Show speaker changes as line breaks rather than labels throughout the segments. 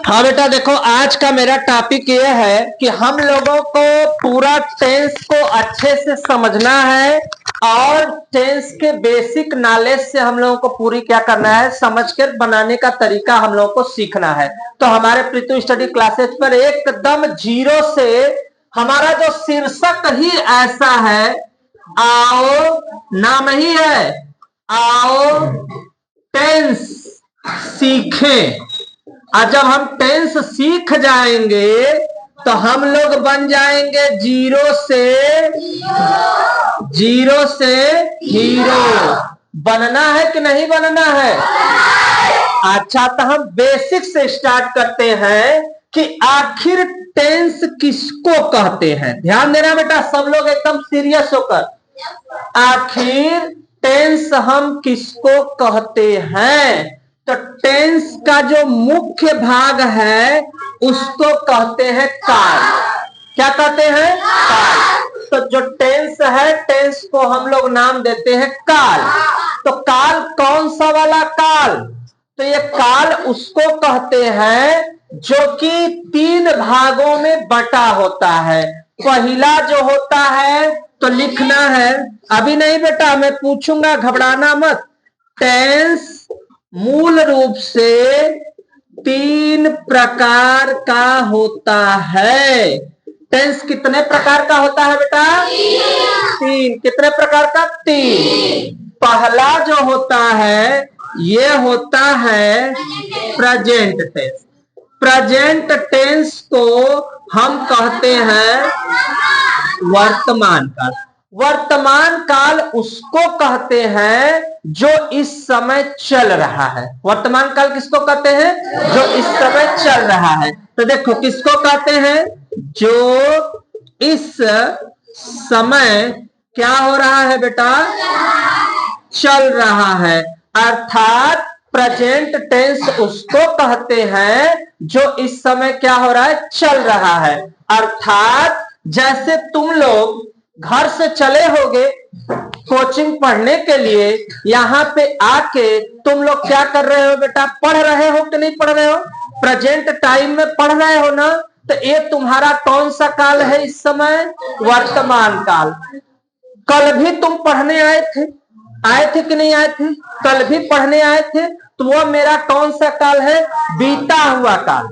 हाँ बेटा देखो, आज का मेरा टॉपिक ये है कि हम लोगों को पूरा टेंस को अच्छे से समझना है और टेंस के बेसिक नॉलेज से हम लोगों को पूरी क्या करना है, समझ कर बनाने का तरीका हम लोगों को सीखना है। तो हमारे प्रीतु स्टडी क्लासेस पर एकदम जीरो से हमारा जो शीर्षक ही ऐसा है, आओ, नाम ही है आओ टेंस सीखें। और जब हम टेंस सीख जाएंगे तो हम लोग बन जाएंगे जीरो से हीरो। बनना है कि नहीं बनना है? अच्छा, तो हम बेसिक से स्टार्ट करते हैं कि आखिर टेंस किसको कहते हैं। ध्यान देना बेटा, सब लोग एकदम सीरियस होकर। आखिर टेंस हम किसको कहते हैं? तो टेंस का जो मुख्य भाग है उसको कहते हैं काल। क्या कहते हैं? काल। तो जो टेंस है, टेंस को हम लोग नाम देते हैं काल। तो काल कौन सा वाला काल? तो ये काल उसको कहते हैं जो कि 3 भागों में बटा होता है। पहला जो होता है तो लिखना है, अभी नहीं बेटा, मैं पूछूंगा, घबराना मत। टेंस मूल रूप से 3 प्रकार का होता है। टेंस कितने प्रकार का होता है बेटा? 3। कितने प्रकार का? 3। पहला जो होता है ये होता है प्रेजेंट टेंस। प्रेजेंट टेंस को हम कहते हैं वर्तमान काल। वर्तमान काल उसको कहते हैं जो इस समय चल रहा है। वर्तमान काल किसको कहते हैं? जो इस समय चल रहा है। तो देखो किसको कहते हैं? जो इस समय क्या हो रहा है बेटा? चल रहा है। अर्थात प्रेजेंट टेंस उसको कहते हैं जो इस समय क्या हो रहा है? चल रहा है। अर्थात जैसे तुम लोग घर से चले होगे कोचिंग पढ़ने के लिए, यहाँ पे आके तुम लोग क्या कर रहे हो बेटा? पढ़ रहे हो कि नहीं पढ़ रहे हो? प्रेजेंट टाइम में पढ़ रहे हो ना? तो ये तुम्हारा कौन सा काल है इस समय? वर्तमान काल। कल भी तुम पढ़ने आए थे कि नहीं आए थे? कल भी पढ़ने आए थे, तो वो मेरा कौन सा काल है? बीता हुआ काल।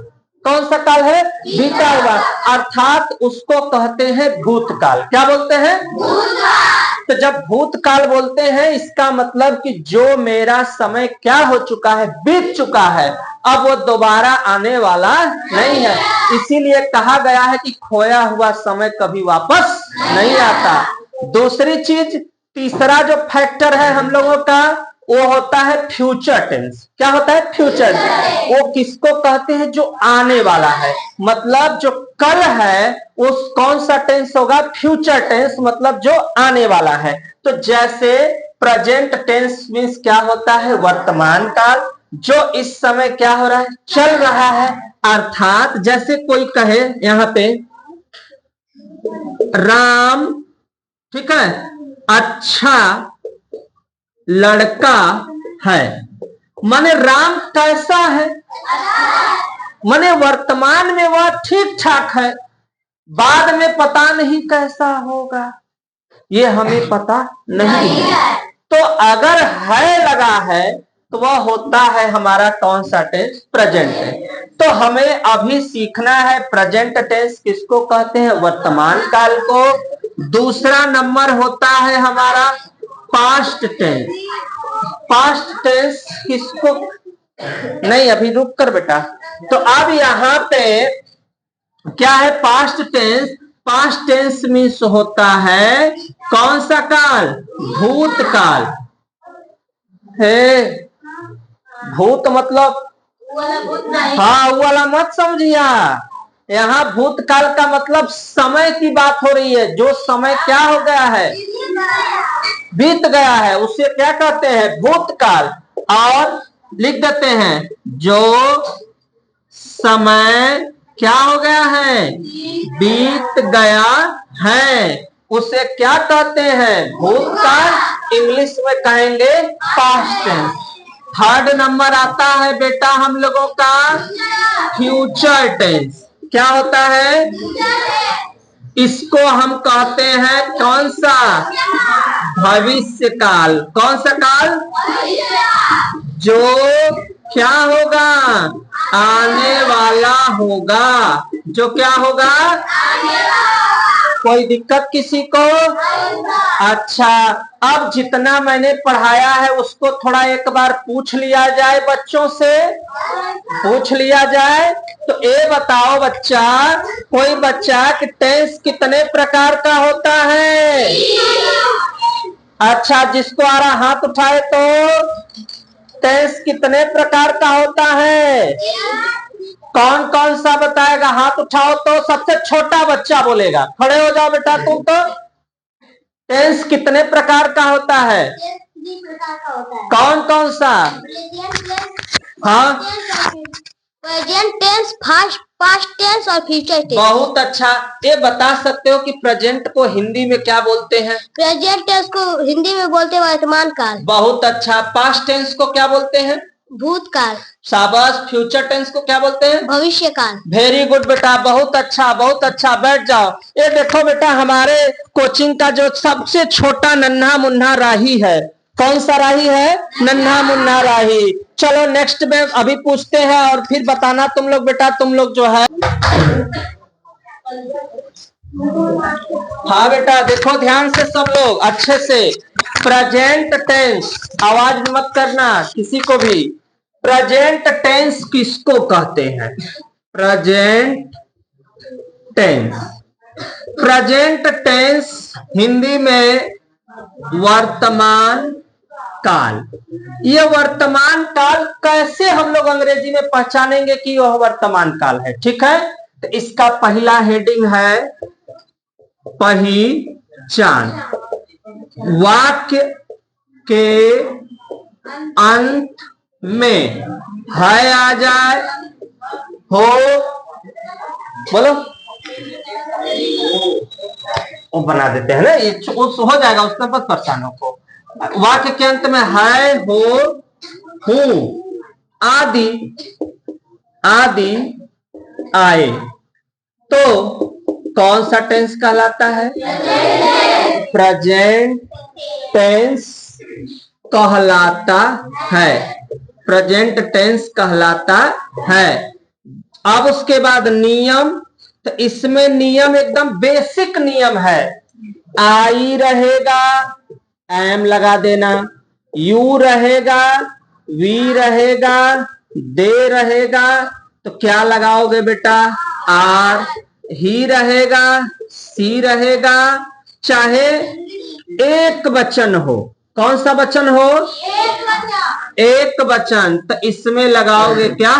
कौन सा काल है? बीता हुआ। अर्थात उसको कहते हैं भूतकाल। क्या बोलते हैं? भूतकाल। तो जब भूतकाल बोलते हैं इसका मतलब कि जो मेरा समय क्या हो चुका है? बीत चुका है, अब वो दोबारा आने वाला नहीं है। इसीलिए कहा गया है कि खोया हुआ समय कभी वापस नहीं आता। दूसरी चीज, तीसरा जो फैक्टर है हम लोगों का, वो होता है फ्यूचर टेंस। क्या होता है? फ्यूचर। वो किसको कहते हैं? जो आने वाला है। मतलब जो कल है उस कौन सा टेंस होगा? फ्यूचर टेंस, मतलब जो आने वाला है। तो जैसे प्रेजेंट टेंस मीन्स क्या होता है? वर्तमान काल, जो इस समय क्या हो रहा है? चल रहा है। अर्थात जैसे कोई कहे यहाँ पे राम, ठीक है, अच्छा लड़का है। माने राम कैसा है? माने वर्तमान में वह ठीक ठाक है, बाद में पता नहीं कैसा होगा, ये हमें पता नहीं है। तो अगर है लगा है तो वह होता है हमारा कौन सा टेंस? Present tense. तो हमें अभी सीखना है प्रेजेंट टेंस किसको कहते हैं? वर्तमान काल को। दूसरा नंबर होता है हमारा पास्ट टेंस। पास्ट टेंस किसको? नहीं, अभी रुक कर बेटा। तो अब यहाँ पे क्या है? Past tense. Past tense means होता है कौन सा काल? भूतकाल है। भूत मतलब हाँ वो वाला मत समझिया। यहाँ भूतकाल का मतलब समय की बात हो रही है। जो समय क्या हो गया है? बीत गया है, उसे क्या कहते हैं? भूतकाल। और लिख देते हैं जो समय क्या हो गया है? बीत गया है, उसे क्या कहते हैं? भूतकाल। इंग्लिश में कहेंगे पास्ट टेंस। थर्ड नंबर आता है बेटा हम लोगों का फ्यूचर टेंस। क्या होता है? इसको हम कहते हैं कौन सा? भविष्य काल। कौन सा काल? जो क्या होगा? आने वाला होगा। जो क्या होगा? कोई दिक्कत किसी को? अच्छा, अब जितना मैंने पढ़ाया है उसको थोड़ा एक बार पूछ लिया जाए, बच्चों से पूछ लिया जाए। तो ये बताओ बच्चा, कोई बच्चा कि टेंस कितने प्रकार का होता है? अच्छा, जिसको आ रहा हाथ उठाए तो। टेंस कितने प्रकार का होता है? कौन कौन सा बताएगा? हाथ उठाओ तो सबसे छोटा बच्चा बोलेगा। खड़े हो जाओ बेटा तुम तो। टेंस कितने प्रकार का होता है? कौन कौन सा? हाँ,
प्रेजेंट टेंस, पास्ट टेंस और फ्यूचर टेंस।
बहुत अच्छा। ये बता सकते हो कि प्रेजेंट को हिंदी में क्या बोलते हैं?
प्रेजेंट टेंस को हिंदी में बोलते हैं वर्तमान काल।
बहुत अच्छा। पास्ट टेंस को क्या बोलते हैं?
भूतकाल।
शाबाश। फ्यूचर टेंस को क्या बोलते हैं?
भविष्य काल।
वेरी गुड बेटा, बहुत अच्छा बहुत अच्छा। बैठ जाओ। ये देखो बेटा, हमारे कोचिंग का जो सबसे छोटा नन्हा मुन्ना राही है, कौन सा राही है? नन्हा मुन्ना राही। चलो नेक्स्ट में अभी पूछते हैं और फिर बताना तुम लोग बेटा, तुम लोग जो है। हाँ बेटा, देखो ध्यान से सब लोग अच्छे से। प्रेजेंट टेंस, आवाज मत करना किसी को भी। प्रेजेंट टेंस किसको कहते हैं? Present tense. Present tense Hindi में वर्तमान काल। ये वर्तमान काल कैसे हम लोग अंग्रेजी में पहचानेंगे कि यह वर्तमान काल है? ठीक है, तो इसका पहला हेडिंग है पहचान। वाक्य के अंत में है आ जाए, हो, बोलो, वो बना देते हैं ना, ये हो जाएगा, उसमें बस परेशान हो। वाक्य के अंत में है, हो, हूं आदि आदि आए तो कौन सा टेंस कहलाता है? प्रेजेंट टेंस कहलाता है। प्रेजेंट टेंस कहलाता है। अब उसके बाद नियम, तो इसमें नियम एकदम बेसिक नियम है। आई रहेगा, एम लगा देना। यू रहेगा, वी रहेगा, दे रहेगा, तो क्या लगाओगे बेटा? आर। ही रहेगा, सी रहेगा, चाहे एक वचन हो। कौन सा वचन हो? एक वचन, तो इसमें लगाओगे क्या?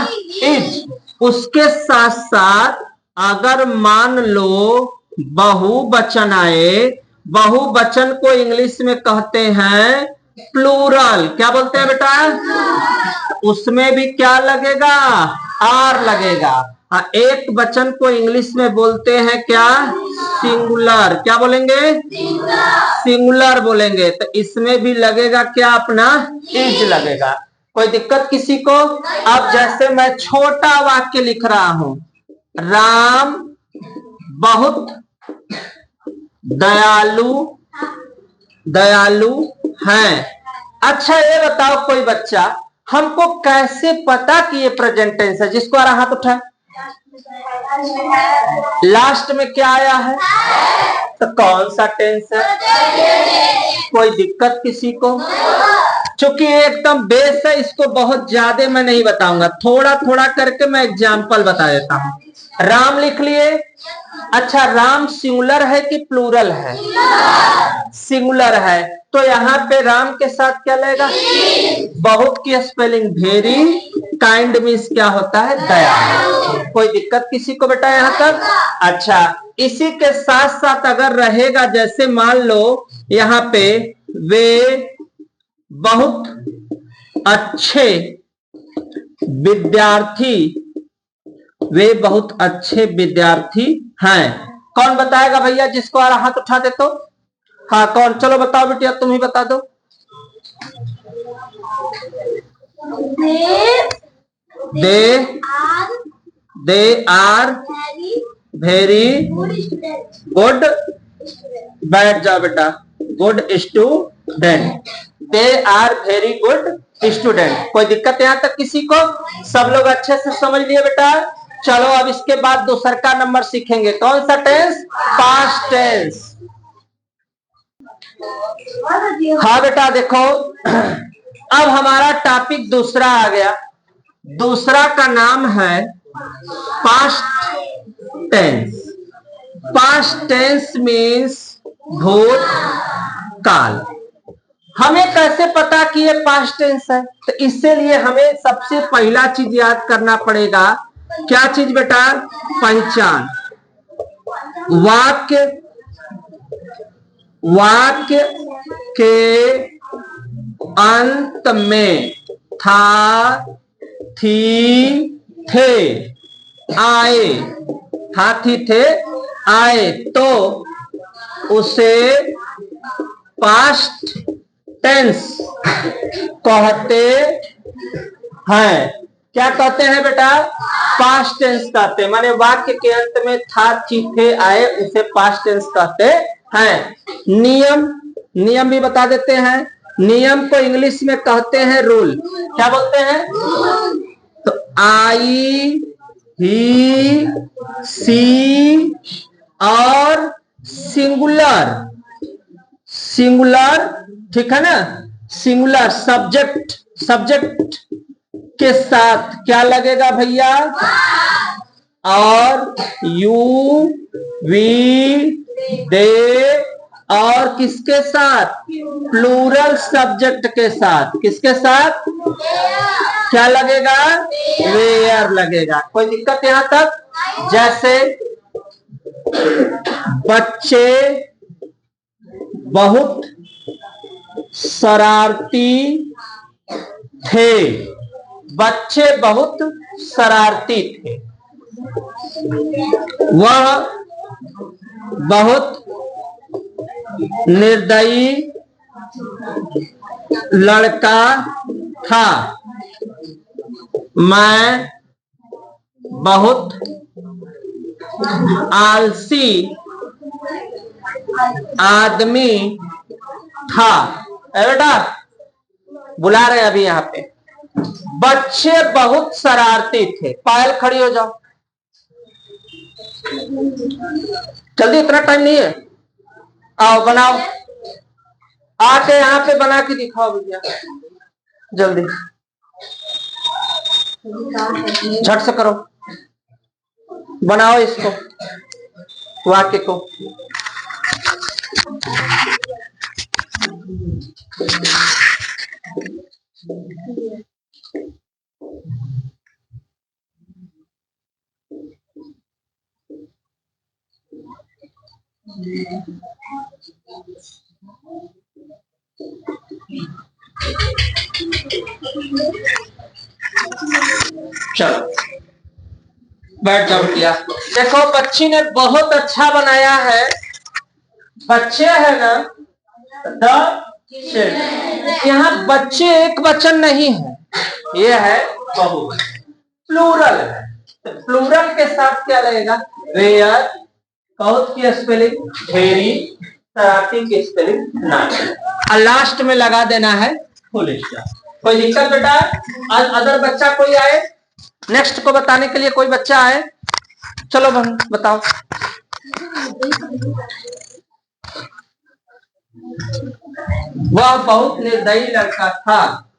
इज। उसके साथ साथ अगर मान लो बहुवचन आए, बहुवचन को इंग्लिश में कहते हैं प्लूरल। क्या बोलते हैं बेटा? उसमें भी क्या लगेगा? आर लगेगा। एक वचन को इंग्लिश में बोलते हैं क्या? सिंगुलर। क्या बोलेंगे? सिंगुलर बोलेंगे। तो इसमें भी लगेगा क्या? अपना इज लगेगा। कोई दिक्कत किसी को? अब जैसे मैं छोटा वाक्य लिख रहा हूं, राम बहुत दयालु हैं। अच्छा, ये बताओ कोई बच्चा, हमको कैसे पता कि ये प्रेजेंट टेंस है? जिसको आ रहा हाथ उठाए। लास्ट में क्या आया है? तो कौन सा टेंस है? कोई दिक्कत किसी को? चूंकि एकदम बेस है, इसको बहुत ज्यादा मैं नहीं बताऊंगा, थोड़ा थोड़ा करके मैं एग्जाम्पल बता देता हूं। राम लिख लिए। अच्छा, राम सिंगुलर है कि प्लूरल है? सिंगुलर है, तो यहाँ पे राम के साथ क्या लगेगा? बहुत की स्पेलिंग वेरी, काइंड मीन्स क्या होता है? दया। कोई दिक्कत किसी को बेटा यहाँ तक? अच्छा, इसी के साथ साथ अगर रहेगा, जैसे मान लो यहाँ पे वे बहुत अच्छे विद्यार्थी, वे बहुत अच्छे विद्यार्थी हैं। कौन बताएगा भैया? जिसको आ रहा हाथ उठा दे तो। हाँ, कौन? चलो बताओ बेटिया, तुम ही बता दो। they are very good, बैठ जाओ बेटा, good student, they are very good student. कोई दिक्कत यहां तक किसी को? सब लोग अच्छे से समझ लिए बेटा? चलो अब इसके बाद दूसर का नंबर सीखेंगे। कौन सा टेंस? Past tense. हाँ बेटा देखो, अब हमारा टॉपिक दूसरा आ गया। दूसरा का नाम है past tense. Past tense means भूतकाल। हमें कैसे पता कि ये पास्ट टेंस है? तो इसके लिए हमें सबसे पहला चीज याद करना पड़ेगा। क्या चीज बेटा? पहचान। वाक्य के अंत में था, थी, थे, आए, था, थी, थे, आए तो उसे पास्ट टेंस कहते हैं। क्या कहते हैं बेटा? पास्ट टेंस कहते हैं। माने वाक्य के अंत में था, थी, थे, आए, उसे पास्ट टेंस कहते हैं। नियम भी बता देते हैं। नियम को इंग्लिश में कहते हैं रूल। क्या बोलते हैं? तो आई, ही, सी और सिंगुलर, ठीक है ना? सिंगुलर सब्जेक्ट के साथ क्या लगेगा भैया? और यू, वी, दे और किसके साथ? प्लूरल सब्जेक्ट के साथ। किसके साथ? क्या लगेगा? वेयर लगेगा। कोई दिक्कत यहां तक? जैसे बच्चे बहुत शरारती थे। बच्चे बहुत शरारती थे। वह बहुत निर्दयी लड़का था। मैं बहुत आलसी आदमी था। बेटा बुला रहे हैं अभी यहाँ पे। बच्चे बहुत शरारती थे। पायल खड़ी हो जाओ जल्दी, इतना टाइम नहीं है। आओ बनाओ, आके यहाँ पे बना के दिखाओ भैया जल्दी, झट से करो, बनाओ इसको, वाक्य को। चलो बैठ जाओ भैया। देखो बच्ची ने बहुत अच्छा बनाया है। बच्चे है ना, यहाँ बच्चे एक वचन नहीं है, ये है बहुवचन, प्लूरल है। तो प्लूरल के साथ क्या लगेगा? वेयर, बहुत की स्पेलिंग वेरी, शरारती की स्पेलिंग नॉट, और लास्ट में लगा देना है फुल स्टॉप। कोई दिक्कत बेटा? अदर बच्चा कोई आए नेक्स्ट को बताने के लिए? कोई बच्चा आए? चलो बताओ। वह बहुत निर्दयी लड़का था।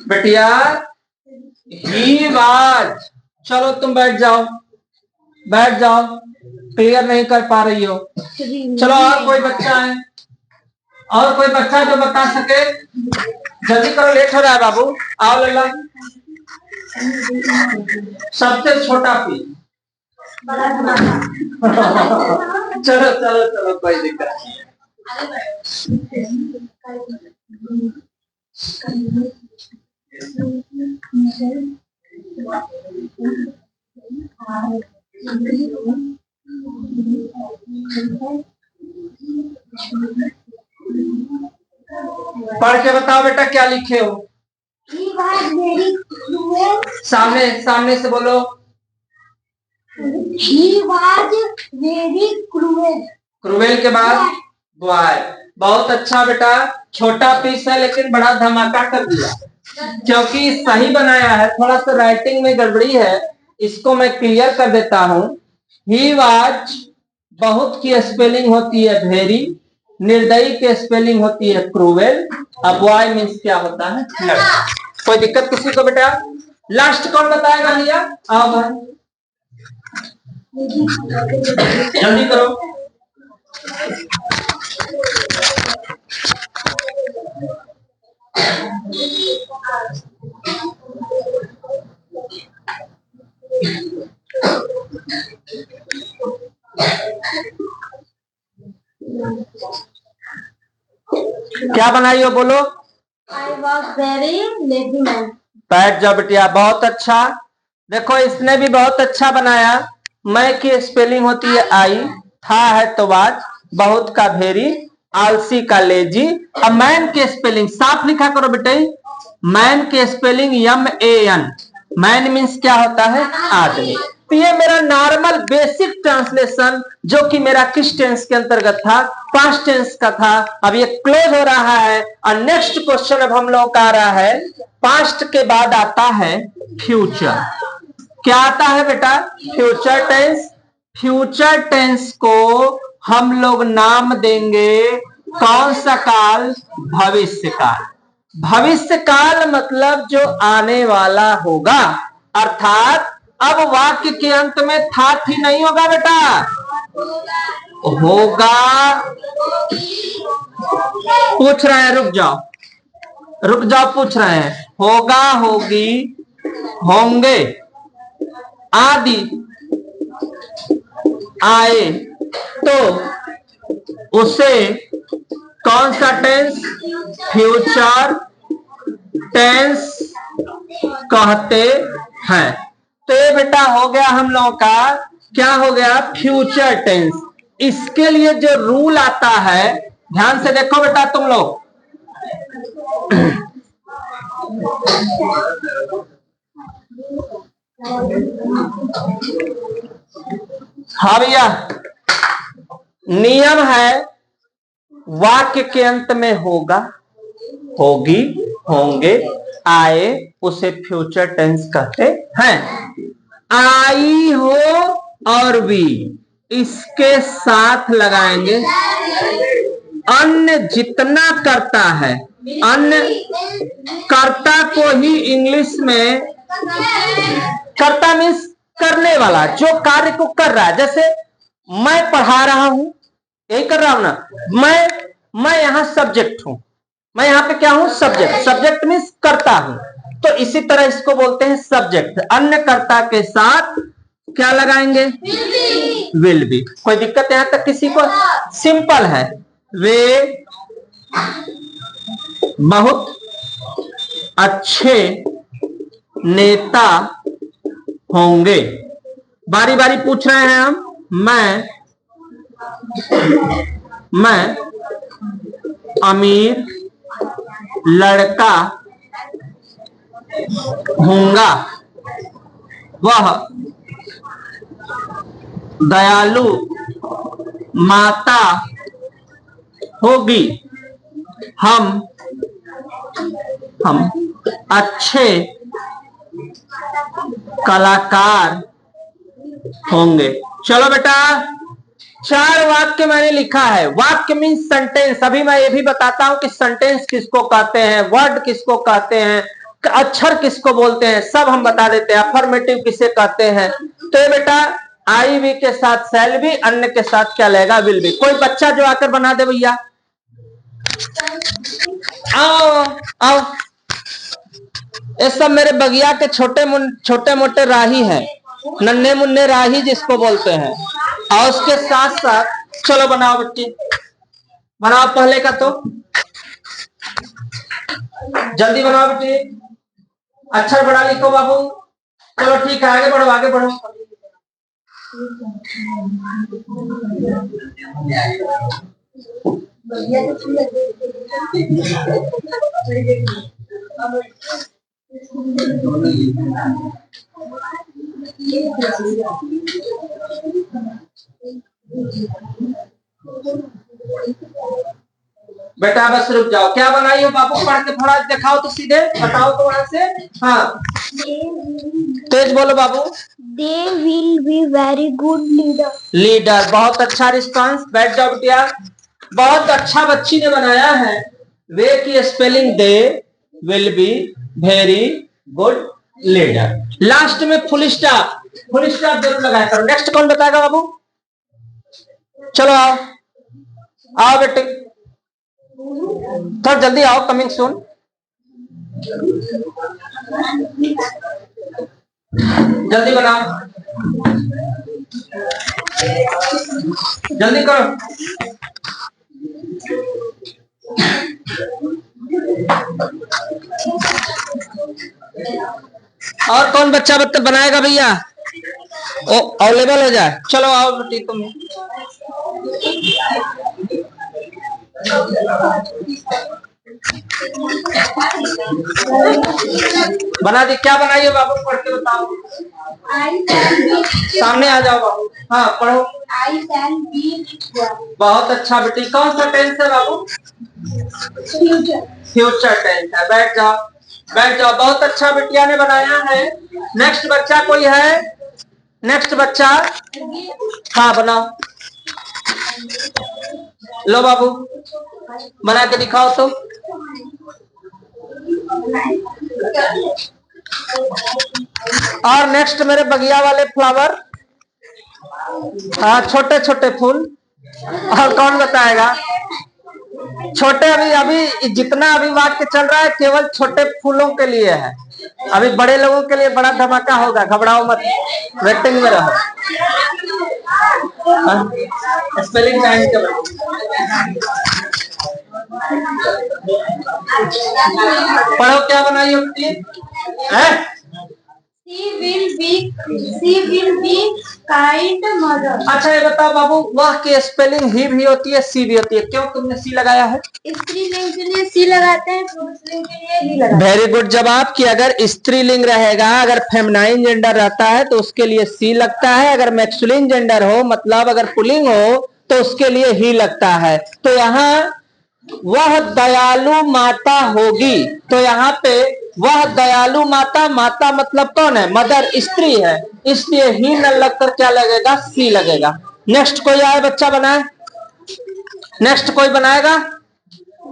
बेटिया ही वाज, चलो तुम बैठ जाओ, बैठ जाओ। क्लियर नहीं कर पा रही हो? चलो और कोई बच्चा है, और कोई बच्चा जो बता सके? जल्दी करो, लेट हो रहा है बाबू। आओ लल्ला। सबसे छोटा पी। चलो चलो चलो, कोई दिक्कत नहीं। पढ़ के बताओ बेटा, क्या लिखे हो? सामने सामने से बोलो।
He was very cruel.
क्रूवेल के बाद बॉय। बहुत अच्छा बेटा, छोटा पीस है लेकिन बड़ा धमाका कर दिया, क्योंकि सही बनाया है। थोड़ा सा राइटिंग में गड़बड़ी है, इसको मैं क्लियर कर देता हूँ। ही वाज बहुत की स्पेलिंग होती है वेरी, निर्दयी की स्पेलिंग होती है क्रूवेल, अब बॉय मीन्स क्या होता है? लड़का। कोई दिक्कत किसी को बेटा? लास्ट कौन बताएगा भैया? आओ भाई, जल्दी करो। क्या बनाई हो बोलो?
I was very lazy man.
बैठ जाओ बिटिया, बहुत अच्छा। देखो इसने भी बहुत अच्छा बनाया। मैं की स्पेलिंग होती है आई, था है तो वाज, बहुत का भेरी, आलसी का लेजी। अब मैन के स्पेलिंग साफ लिखा करो बेटे। मैन के स्पेलिंग MAN। मैन मीन्स क्या होता है? आदमी। तो ये मेरा नॉर्मल बेसिक ट्रांसलेशन, जो कि मेरा किस टेंस के अंतर्गत था? पास्ट टेंस का था। अब ये क्लोज हो रहा है और नेक्स्ट क्वेश्चन अब हम लोग का आ रहा है। पास्ट के बाद आता है फ्यूचर। क्या आता है बेटा? Future tense. फ्यूचर टेंस को हम लोग नाम देंगे कौन सा काल? भविष्य काल। भविष्य काल मतलब जो आने वाला होगा, अर्थात अब वाक्य के अंत में था थी नहीं होगा बेटा, होगा। पूछ रहे हैं, रुक जाओ रुक जाओ, पूछ रहे हैं। होगा, होगी, होंगे, आदि, आए, तो उसे कौन सा टेंस? फ्यूचर टेंस कहते हैं। तो ये बेटा हो गया हम लोगों का, क्या हो गया? Future tense. इसके लिए जो रूल आता है, ध्यान से देखो बेटा तुम लोग। हाँ भैया, नियम है वाक्य के अंत में होगा, होगी, होंगे, आए, उसे फ्यूचर टेंस कहते हैं। आई हो और भी इसके साथ लगाएंगे। अन्य जितना करता है, अन्य कर्ता को ही इंग्लिश में, कर्ता मीन्स करने वाला, जो कार्य को कर रहा है। जैसे मैं पढ़ा रहा हूं, यही कर रहा हूं ना। मैं यहां सब्जेक्ट हूं, मैं यहाँ पे क्या हूं? सब्जेक्ट। सब्जेक्ट मीन्स करता हूं, तो इसी तरह इसको बोलते हैं सब्जेक्ट। अन्य कर्ता के साथ क्या लगाएंगे? Will be. कोई दिक्कत यहां तक किसी को? सिंपल है। वे बहुत अच्छे नेता होंगे। बारी बारी पूछ रहे हैं हम। मैं अमीर लड़का होऊंगा। वह दयालु माता होगी। हम अच्छे कलाकार होंगे। चलो बेटा, 4 वाक्य मैंने लिखा है। वाक्य मीन्स सेंटेंस। अभी मैं ये भी बताता हूं कि सेंटेंस किसको कहते हैं, वर्ड किसको कहते हैं, अक्षर किसको बोलते हैं, सब हम बता देते हैं। अफर्मेटिव किसे कहते हैं। तो ये बेटा आई वी के साथ शैल बी, अन्य के साथ क्या लगेगा? Will be. कोई बच्चा जो आकर बना दे भैया। आओ आओ, ये सब मेरे बगिया के छोटे मोटे राही हैं, नन्हे मुन्ने राही जिसको बोलते हैं। और उसके साथ साथ चलो बनाओ बच्चे, बनाओ पहले का तो जल्दी बनाओ बेटे, अक्षर बड़ा लिखो बाबू। चलो ठीक है, आगे बढ़ो आगे बढ़ो। बेटा बस रुक जाओ, क्या बनाई हो बाबू? पढ़ के थोड़ा दिखाओ तो, सीधे बताओ तो वहां से। हाँ तेज बोलो बाबू।
They will be very good leader.
Leader, बहुत अच्छा रिस्पांस। बैठ जाओ बिटिया, बहुत अच्छा बच्ची ने बनाया है। वे की spelling they will be very good leader. Last में फुल स्टॉप जरूर लगाया करो। नेक्स्ट कौन बताएगा बाबू? चलो आओ आओ बेटे, थोड़ा जल्दी आओ, कमिंग सून। जल्दी बनाओ, जल्दी करो। और कौन बच्चा बनाएगा भैया? अवेलेबल हो जाए। चलो आओ बेटी तुम। बना दी, क्या बनाई हो बाबू? पढ़ के बताओ, सामने आ जाओ बाबू। हाँ पढ़ो। बहुत अच्छा बेटी, कौन सा टेंस है बाबू? फ्यूचर टेंस है। बैठ जाओ बैठ जाओ, बहुत अच्छा बिटिया ने बनाया है। नेक्स्ट बच्चा कोई है? नेक्स्ट बच्चा, हाँ बनाओ। लो बाबू बना के दिखाओ तो। और नेक्स्ट मेरे बगिया वाले फ्लावर, हाँ छोटे छोटे फूल। और कौन बताएगा? छोटे, अभी जितना अभी वाक्य चल रहा है केवल छोटे फूलों के लिए है, अभी बड़े लोगों के लिए बड़ा धमाका होगा, घबराओ मत, वेटिंग में रहो। स्पेलिंग टाइम के पढ़ो, क्या बनाई होती है?
She will be kind mother.
अच्छा ये बताओ बाबू, वह की स्पेलिंग ही भी होती है सी भी होती है, क्यों तुमने सी लगाया है?
स्त्रीलिंग के लिए सी लगाते हैं, पुरुषलिंग के लिए ही लगाते हैं।
वेरी गुड जवाब, कि अगर स्त्रीलिंग रहेगा, अगर फेमिनाइन जेंडर रहता है तो उसके लिए सी लगता है, अगर मैक्सुलिन जेंडर हो मतलब अगर पुलिंग हो तो उसके लिए ही लगता है। तो यहाँ वह दयालु माता होगी, तो यहाँ पे वह दयालु माता, माता मतलब कौन है? मदर, स्त्री है, इसलिए ही न लगकर क्या लगेगा? सी लगेगा। नेक्स्ट कोई आए बच्चा बनाए? नेक्स्ट कोई बनाएगा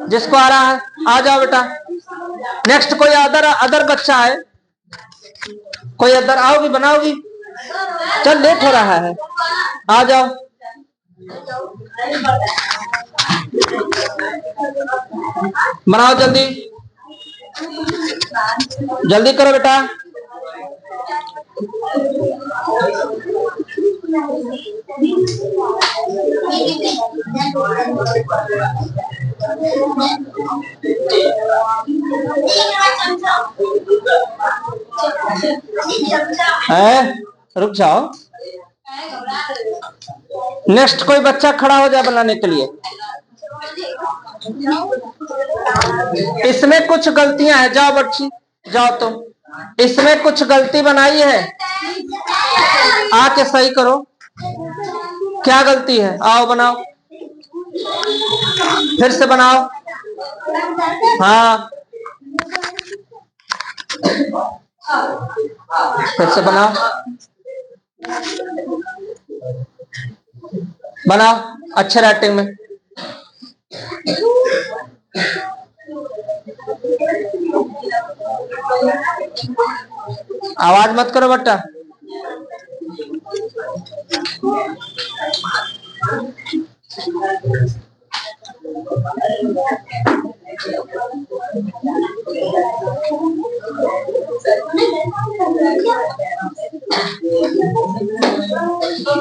जिसको आ रहा है? आ जाओ बेटा। नेक्स्ट कोई अदर बच्चा है? कोई अदर आओगी बनाओगी? चल लेट हो रहा है, आ जाओ। बनाओ जल्दी, जल्दी करो बेटा। रुक जाओ, नेक्स्ट कोई बच्चा खड़ा हो जाए बनाने के लिए। इसमें कुछ गलतियां हैं, जाओ बच्ची जाओ तुम, इसमें कुछ गलती बनाई है, आके सही करो। क्या गलती है? आओ बनाओ, फिर से बनाओ। हाँ फिर से बनाओ, बनाओ अच्छे राइटिंग में। आवाज मत करो बेटा।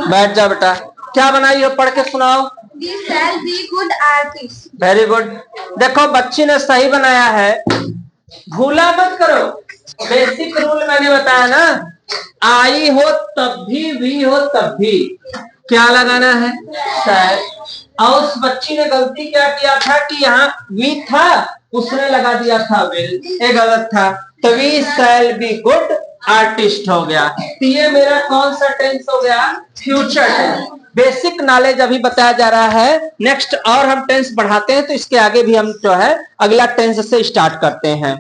बैठ जा बेटा, क्या बनाई हो पढ़ के सुनाओ।
We shall be good artists.
Very good. देखो बच्ची ने सही बनाया है, भूला मत करो। बेसिक रूल मैंने बताया ना, आई हो तब भी हो तब भी क्या लगाना है, शैल। और उस बच्ची ने गलती क्या किया था कि यहाँ वी था, उसने लगा दिया था विल, ये गलत था। तो we shall be good artist हो गया। तो ये मेरा कौन सा टेंस हो गया, फ्यूचर टेंस। बेसिक नॉलेज अभी बताया जा रहा है, नेक्स्ट और हम टेंस बढ़ाते हैं तो इसके आगे भी हम जो है अगला टेंस से स्टार्ट करते हैं।